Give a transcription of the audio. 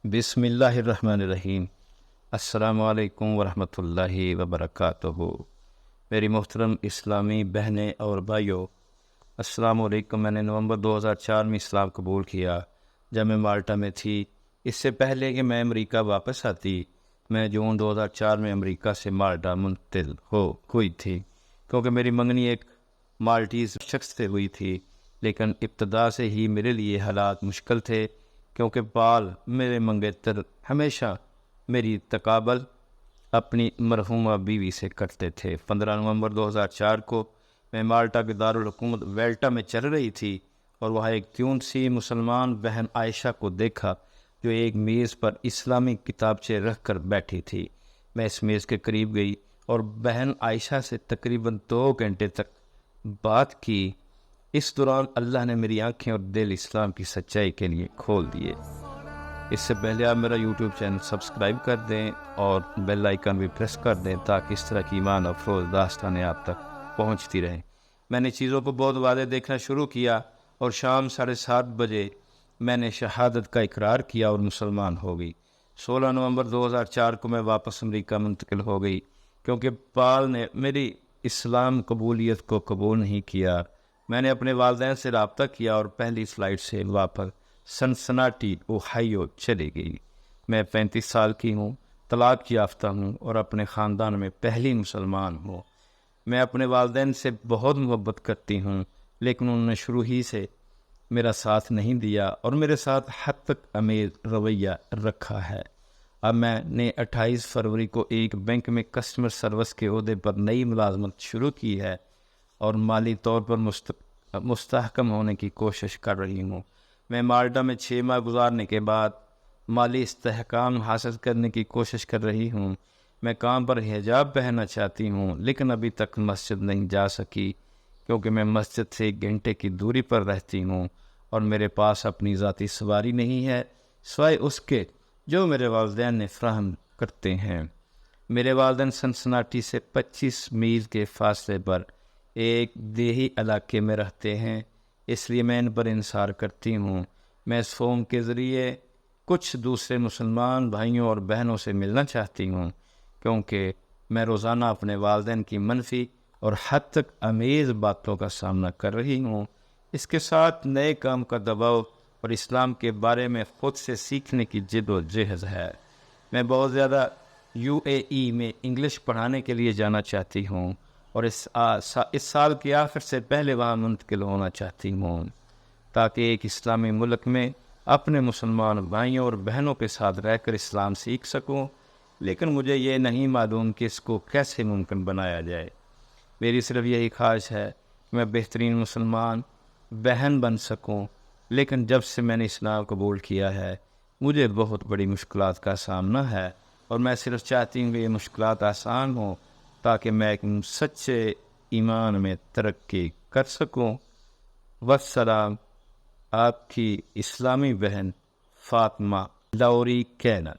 بسم اللہ الرحمن الرحیم۔ السلام علیکم ورحمۃ اللہ وبرکاتہ۔ میری محترم اسلامی بہنیں اور بھائیوں، السلام علیکم۔ میں نے نومبر 2004 میں اسلام قبول کیا جب میں مالٹا میں تھی۔ اس سے پہلے کہ میں امریکہ واپس آتی، میں جون 2004 میں امریکہ سے مالٹا منتقل ہوئی تھی، کیونکہ میری منگنی ایک مالٹیز شخص سے ہوئی تھی۔ لیکن ابتدا سے ہی میرے لیے حالات مشکل تھے، کیونکہ پال میرے منگیتر ہمیشہ میری تقابل اپنی مرحومہ بیوی سے کرتے تھے۔ 15 نومبر 2004 کو میں مالٹا کے دارالحکومت ویلٹا میں چل رہی تھی اور وہاں ایک تیونسی مسلمان بہن عائشہ کو دیکھا جو ایک میز پر اسلامی کتابچے رکھ کر بیٹھی تھی۔ میں اس میز کے قریب گئی اور بہن عائشہ سے تقریباً 2 گھنٹے تک بات کی۔ اس دوران اللہ نے میری آنکھیں اور دل اسلام کی سچائی کے لیے کھول دیے۔ اس سے پہلے آپ میرا یوٹیوب چینل سبسکرائب کر دیں اور بیل آئیکن بھی پریس کر دیں تاکہ اس طرح کی ایمان افروز داستانیں آپ تک پہنچتی رہیں۔ میں نے چیزوں کو بہت واضح دیکھنا شروع کیا اور شام 7:30 بجے میں نے شہادت کا اقرار کیا اور مسلمان ہو گئی۔ 16 نومبر 2004 کو میں واپس امریکہ منتقل ہو گئی، کیونکہ پال نے میری اسلام قبولیت کو قبول نہیں کیا۔ میں نے اپنے والدین سے رابطہ کیا اور پہلی فلائٹ سے واپس سنسناٹی اوہائیو چلی گئی۔ میں 35 سال کی ہوں، طلاق یافتہ ہوں اور اپنے خاندان میں پہلی مسلمان ہوں۔ میں اپنے والدین سے بہت محبت کرتی ہوں، لیکن انہوں نے شروع ہی سے میرا ساتھ نہیں دیا اور میرے ساتھ حد تک امیز رویہ رکھا ہے۔ اب میں نے 28 فروری کو ایک بینک میں کسٹمر سروس کے عہدے پر نئی ملازمت شروع کی ہے اور مالی طور پر مستحکم ہونے کی کوشش کر رہی ہوں۔ میں مالٹا میں 6 ماہ گزارنے کے بعد مالی استحکام حاصل کرنے کی کوشش کر رہی ہوں۔ میں کام پر حجاب پہننا چاہتی ہوں، لیکن ابھی تک مسجد نہیں جا سکی، کیونکہ میں مسجد سے 1 گھنٹے کی دوری پر رہتی ہوں اور میرے پاس اپنی ذاتی سواری نہیں ہے سوائے اس کے جو میرے والدین نے فراہم کرتے ہیں۔ میرے والدین سنسناٹی سے 25 میل کے فاصلے پر ایک دیہی علاقے میں رہتے ہیں، اس لیے میں ان پر انحصار کرتی ہوں۔ میں اس فارم کے ذریعے کچھ دوسرے مسلمان بھائیوں اور بہنوں سے ملنا چاہتی ہوں، کیونکہ میں روزانہ اپنے والدین کی منفی اور حد تک امیز باتوں کا سامنا کر رہی ہوں۔ اس کے ساتھ نئے کام کا دباؤ اور اسلام کے بارے میں خود سے سیکھنے کی جد و جہد ہے۔ میں بہت زیادہ UAE میں انگلش پڑھانے کے لیے جانا چاہتی ہوں اور اس سال کے آخر سے پہلے وہاں منتقل ہونا چاہتی ہوں، تاکہ ایک اسلامی ملک میں اپنے مسلمان بھائیوں اور بہنوں کے ساتھ رہ کر اسلام سیکھ سکوں۔ لیکن مجھے یہ نہیں معلوم کہ اس کو کیسے ممکن بنایا جائے۔ میری صرف یہی خواہش ہے کہ میں بہترین مسلمان بہن بن سکوں، لیکن جب سے میں نے اسلام قبول کیا ہے مجھے بہت بڑی مشکلات کا سامنا ہے، اور میں صرف چاہتی ہوں کہ یہ مشکلات آسان ہوں تاکہ میں ایک سچے ایمان میں ترقی کر سکوں۔ والسلام، آپ کی اسلامی بہن فاطمہ لوری کینن۔